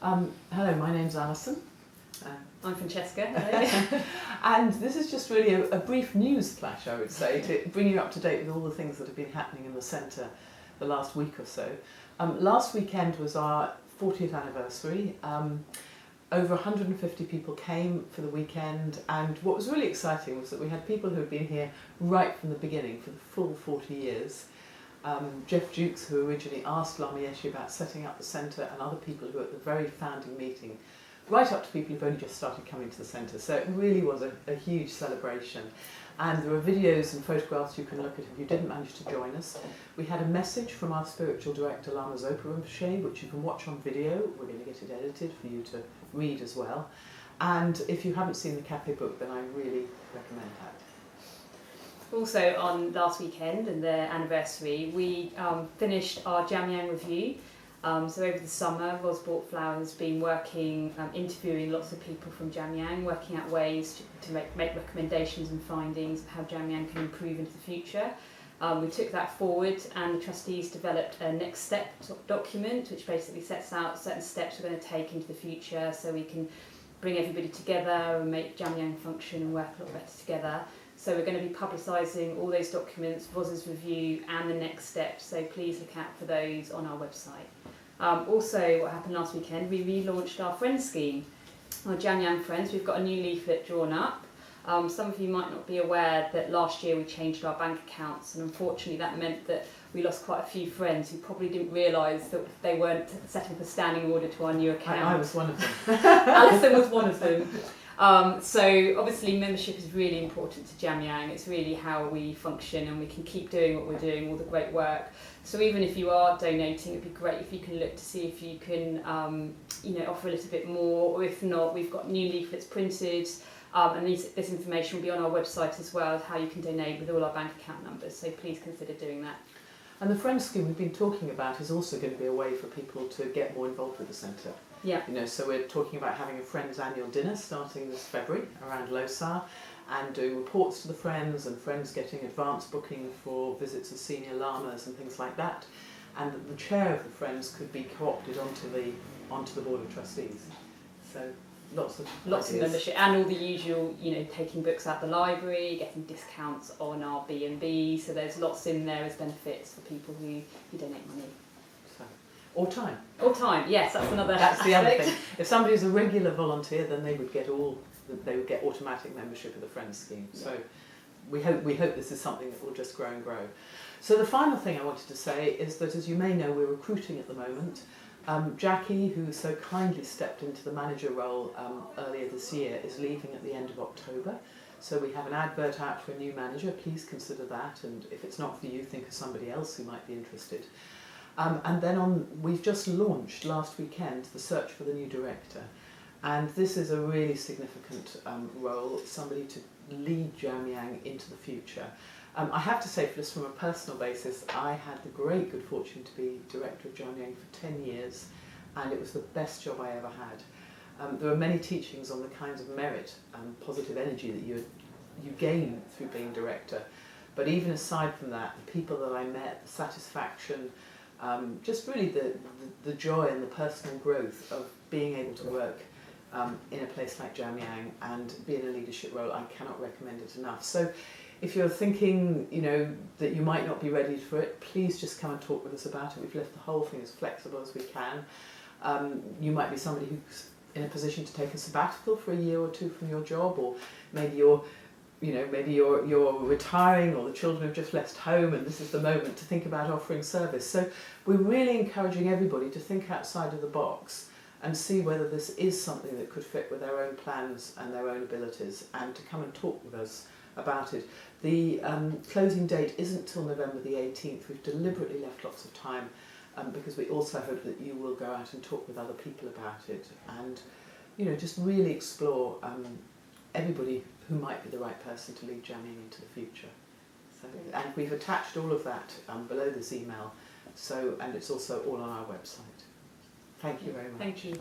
Hello, my name's Alison. I'm Francesca. Hello. And this is just really a brief news flash, I would say, to bring you up to date with all the things that have been happening in the centre the last week or so. Last weekend was our 40th anniversary. Over 150 people came for the weekend, and what was really exciting was that we had people who had been here right from the beginning for the full 40 years. Jeff Jukes, who originally asked Lama Yeshe about setting up the centre, and other people who were at the very founding meeting, right up to people who've only just started coming to the centre. So it really was a huge celebration. And there are videos and photographs you can look at if you didn't manage to join us. We had a message from our spiritual director, Lama Zopa Rinpoche, which you can watch on video. We're going to get it edited for you to read as well. And if you haven't seen the cafe book, then I really recommend that. Also on last weekend and their anniversary, we finished our Jamyang review. So over the summer, Rosbought Flower has been working, interviewing lots of people from Jamyang, working out ways to make recommendations and findings of how Jamyang can improve into the future. We took that forward, and the trustees developed a next step document, which basically sets out certain steps we're going to take into the future so we can bring everybody together and make Jamyang function and work a lot better together. So we're going to be publicising all those documents, Vos's review and the next steps, so please look out for those on our website. Also, what happened last weekend, we relaunched our Friends scheme, our Jamyang Friends. We've got a new leaflet drawn up. Some of you might not be aware that last year we changed our bank accounts, and unfortunately that meant that we lost quite a few friends who probably didn't realise that they weren't setting up a standing order to our new account. I was one of them. Alison was one of them. So obviously membership is really important to Jamyang. It's really how we function, and we can keep doing what we're doing, all the great work. So even if you are donating, it'd be great if you can look to see if you can offer a little bit more, or if not, we've got new leaflets printed, and this information will be on our website as well, how you can donate with all our bank account numbers, so please consider doing that. And the Friends scheme we've been talking about is also going to be a way for people to get more involved with the centre. Yeah. So we're talking about having a Friends annual dinner starting this February around Losar, and doing reports to the Friends, and Friends getting advance booking for visits of senior lamas and things like that. And the chair of the Friends could be co-opted onto the board of trustees. So lots of membership, and all the usual, taking books out the library, getting discounts on our B&B. So there's lots in there as benefits for people who donate money. Or time. Or time, yes, that's another That's the aspect. other thing. If somebody's a regular volunteer, then they would get automatic membership of the Friends scheme. So we hope this is something that will just grow and grow. So the final thing I wanted to say is that, as you may know, we're recruiting at the moment. Jackie, who so kindly stepped into the manager role earlier this year, is leaving at the end of October. So we have an advert out for a new manager. Please consider that, and if it's not for you, think of somebody else who might be interested. And then we've just launched last weekend the search for the new director, and this is a really significant role, somebody to lead Jamyang into the future. I have to say, just from a personal basis, I had the great good fortune to be director of Jamyang for 10 years, and it was the best job I ever had. There are many teachings on the kinds of merit and positive energy that you gain through being director, but even aside from that, the people that I met, the satisfaction, just really the joy and the personal growth of being able to work in a place like Jamyang and be in a leadership role, I cannot recommend it enough. So if you're thinking, that you might not be ready for it, please just come and talk with us about it. We've left the whole thing as flexible as we can. You might be somebody who's in a position to take a sabbatical for a year or two from your job, or maybe you're retiring, or the children have just left home and this is the moment to think about offering service. So we're really encouraging everybody to think outside of the box and see whether this is something that could fit with their own plans and their own abilities, and to come and talk with us about it. The closing date isn't till November the 18th. We've deliberately left lots of time because we also hope that you will go out and talk with other people about it, and just really explore everybody who might be the right person to lead Jamyang into the future. So, and we've attached all of that below this email, and it's also all on our website. Thank you very much. Thank you.